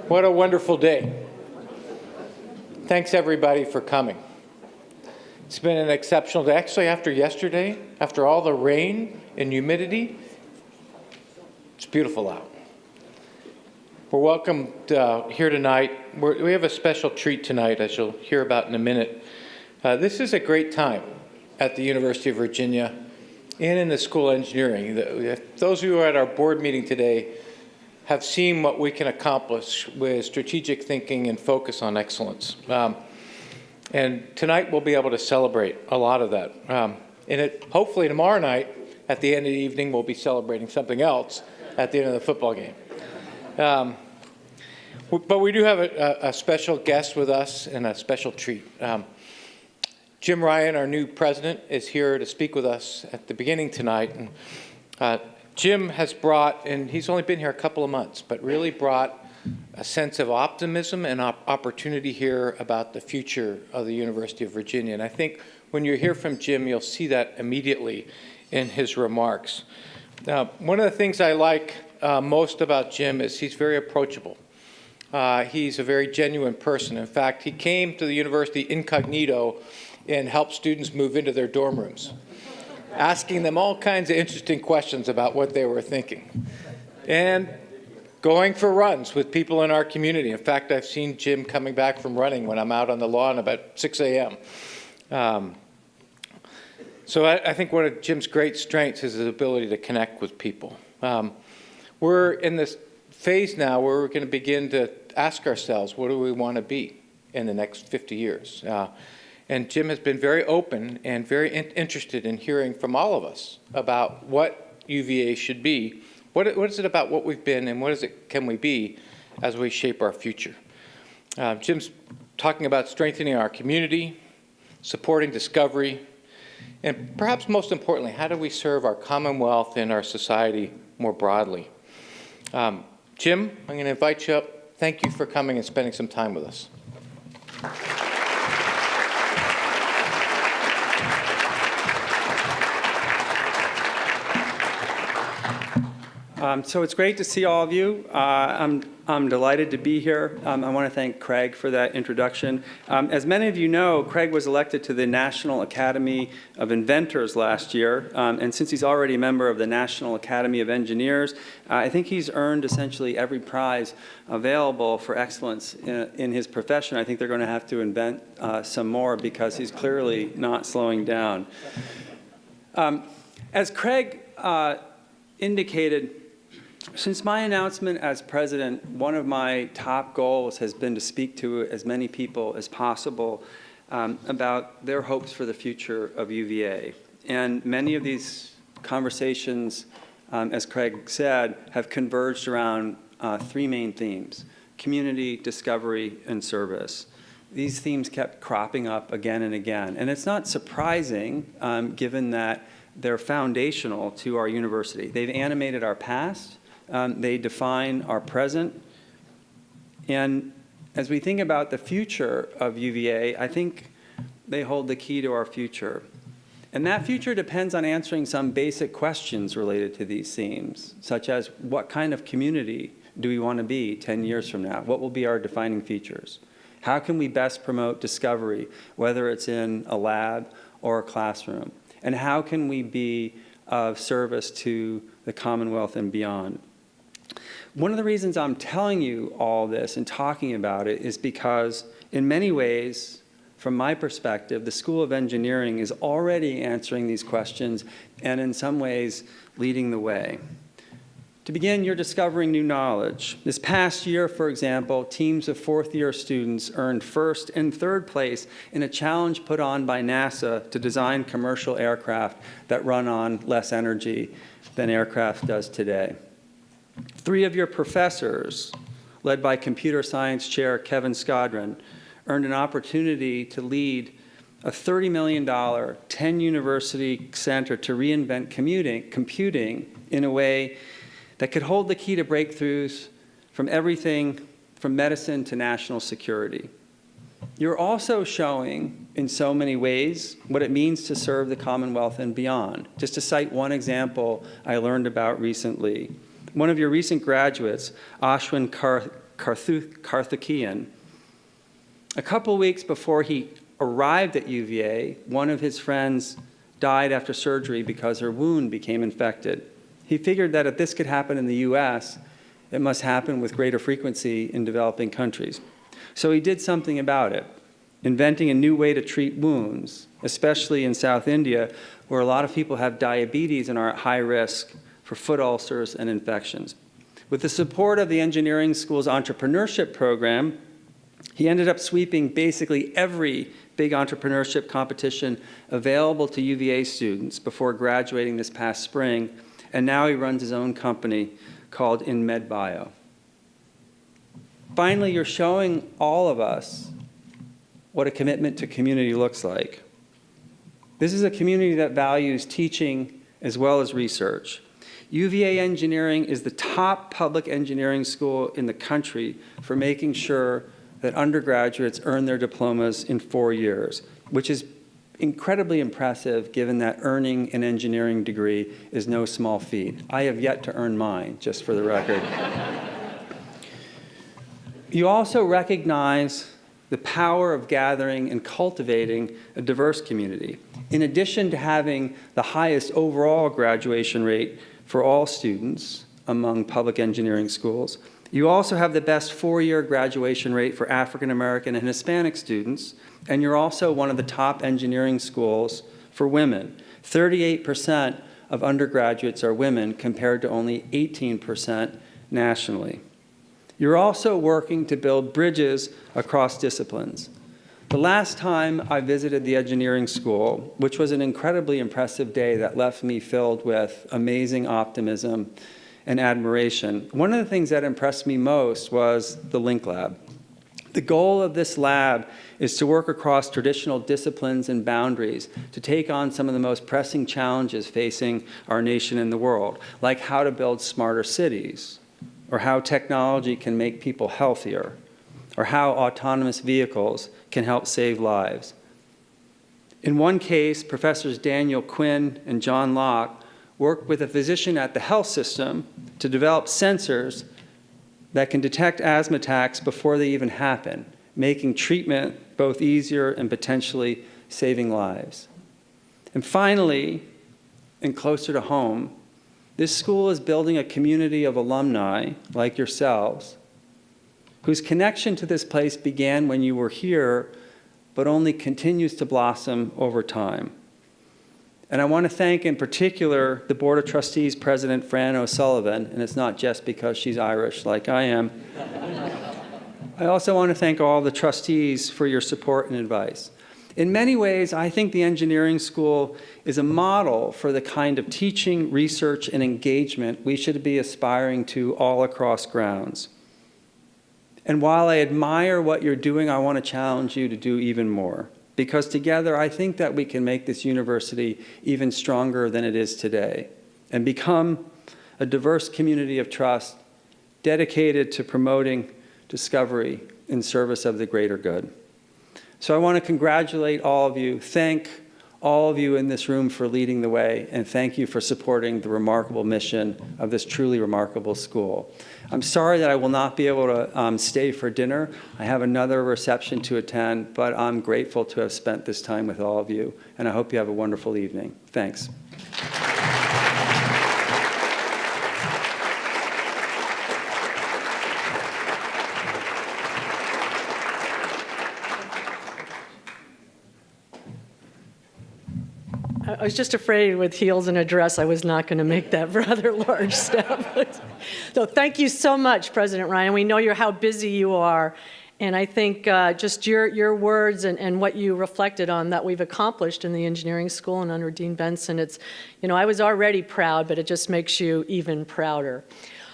What a wonderful day. Thanks everybody for coming. It's been an exceptional day. Actually, after yesterday, after all the rain and humidity, it's beautiful out. We're welcomed here tonight. We have a special treat tonight, as you'll hear about in a minute. This is a great time at the University of Virginia and in the School of Engineering. Those of you who are at our board meeting today have seen what we can accomplish with strategic thinking and focus on excellence. And tonight we'll be able to celebrate a lot of that. And hopefully tomorrow night, at the end of the evening, we'll be celebrating something else at the end of the football game. But we do have a special guest with us and a special treat. Jim Ryan, our new president, is here to speak with us at the beginning tonight. And, Jim has brought, and he's only been here a couple of months, but really brought a sense of optimism and opportunity here about the future of the University of Virginia. And I think when you hear from Jim, you'll see that immediately in his remarks. One of the things I like most about Jim is he's very approachable. He's a very genuine person. In fact, he came to the university incognito and helped students move into their dorm rooms, asking them all kinds of interesting questions about what they were thinking, and going for runs with people in our community. In fact, I've seen Jim coming back from running when I'm out on the lawn about 6 a.m. So I think one of Jim's great strengths is his ability to connect with people. We're in this phase now where we're going to begin to ask ourselves, what do we want to be in the next 50 years? And Jim has been very open and very interested in hearing from all of us about what UVA should be. What is it about what we've been, and can we be as we shape our future? Jim's talking about strengthening our community, supporting discovery, and perhaps most importantly, how do we serve our Commonwealth and our society more broadly? Jim, I'm going to invite you up. Thank you for coming and spending some time with us. So it's great to see all of you. I'm delighted to be here. I want to thank Craig for that introduction. As many of you know, Craig was elected to the National Academy of Inventors last year. And since he's already a member of the National Academy of Engineers, I think he's earned essentially every prize available for excellence in his profession. I think they're going to have to invent some more because he's clearly not slowing down. As Craig indicated, since my announcement as president, one of my top goals has been to speak to as many people as possible about their hopes for the future of UVA. And many of these conversations, as Craig said, have converged around three main themes: community, discovery, and service. These themes kept cropping up again and again. And it's not surprising, given that they're foundational to our university. They've animated our past. They define our present. And as we think about the future of UVA, I think they hold the key to our future. And that future depends on answering some basic questions related to these themes, such as what kind of community do we want to be 10 years from now? What will be our defining features? How can we best promote discovery, whether it's in a lab or a classroom? And how can we be of service to the Commonwealth and beyond? One of the reasons I'm telling you all this and talking about it is because, in many ways, from my perspective, the School of Engineering is already answering these questions and, in some ways, leading the way. To begin, you're discovering new knowledge. This past year, for example, teams of fourth-year students earned first and third place in a challenge put on by NASA to design commercial aircraft that run on less energy than aircraft does today. 3 of your professors, led by computer science chair Kevin Skodron, earned an opportunity to lead a $30 million 10-university center to reinvent computing in a way that could hold the key to breakthroughs from everything from medicine to national security. You're also showing, in so many ways, what it means to serve the Commonwealth and beyond. Just to cite one example I learned about recently. One of your recent graduates, Ashwin Carthaginian. A couple weeks before he arrived at UVA, one of his friends died after surgery because her wound became infected. He figured that if this could happen in the US, it must happen with greater frequency in developing countries. So he did something about it, inventing a new way to treat wounds, especially in South India, where a lot of people have diabetes and are at high risk for foot ulcers and infections. With the support of the engineering school's entrepreneurship program, he ended up sweeping basically every big entrepreneurship competition available to UVA students before graduating this past spring, and now he runs his own company called InMedBio. Finally, you're showing all of us what a commitment to community looks like. This is a community that values teaching as well as research. UVA Engineering is the top public engineering school in the country for making sure that undergraduates earn their diplomas in 4 years, which is incredibly impressive given that earning an engineering degree is no small feat. I have yet to earn mine, just for the record. You also recognize the power of gathering and cultivating a diverse community. In addition to having the highest overall graduation rate for all students among public engineering schools, you also have the best 4-year graduation rate for African American and Hispanic students, and you're also one of the top engineering schools for women. 38% of undergraduates are women compared to only 18% nationally. You're also working to build bridges across disciplines. The last time I visited the engineering school, which was an incredibly impressive day that left me filled with amazing optimism and admiration, one of the things that impressed me most was the Link Lab. The goal of this lab is to work across traditional disciplines and boundaries to take on some of the most pressing challenges facing our nation and the world, like how to build smarter cities, or how technology can make people healthier, or how autonomous vehicles can help save lives. In one case, Professors Daniel Quinn and John Locke worked with a physician at the health system to develop sensors that can detect asthma attacks before they even happen, making treatment both easier and potentially saving lives. And finally, and closer to home, this school is building a community of alumni like yourselves, whose connection to this place began when you were here, but only continues to blossom over time. And I want to thank in particular the Board of Trustees President Fran O'Sullivan, and it's not just because she's Irish like I am. I also want to thank all the trustees for your support and advice. In many ways, I think the engineering school is a model for the kind of teaching, research, and engagement we should be aspiring to all across grounds. And while I admire what you're doing, I want to challenge you to do even more. Because together, I think that we can make this university even stronger than it is today and become a diverse community of trust dedicated to promoting discovery in service of the greater good. So I want to congratulate all of you, thank all of you in this room for leading the way, and thank you for supporting the remarkable mission of this truly remarkable school. I'm sorry that I will not be able to stay for dinner. I have another reception to attend, but I'm grateful to have spent this time with all of you, and I hope you have a wonderful evening. Thanks. I was just afraid with heels and a dress I was not going to make that rather large step. So thank you so much, President Ryan. We know how busy you are. And I think just your words and what you reflected on that we've accomplished in the engineering school and under Dean Benson, it's, I was already proud, but it just makes you even prouder.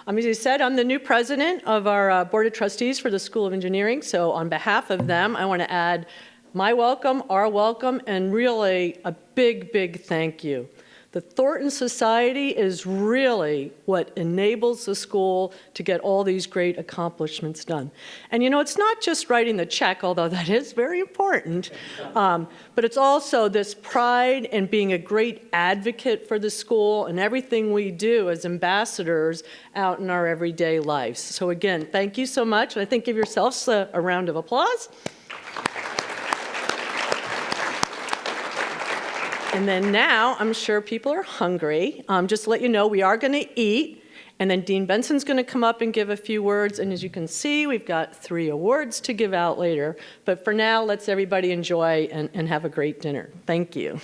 As you said, I'm the new president of our Board of Trustees for the School of Engineering. So on behalf of them, I want to add my welcome, our welcome, and really a big, big thank you. The Thornton Society is really what enables the school to get all these great accomplishments done. And you know, it's not just writing the check, although that is very important, but it's also this pride in being a great advocate for the school and everything we do as ambassadors out in our everyday lives. So again, thank you so much. And I think give yourselves a round of applause. And then now, I'm sure people are hungry. Just to let you know, we are going to eat, and then Dean Benson's going to come up and give a few words. And as you can see, we've got 3 awards to give out later. But for now, let's everybody enjoy and have a great dinner. Thank you.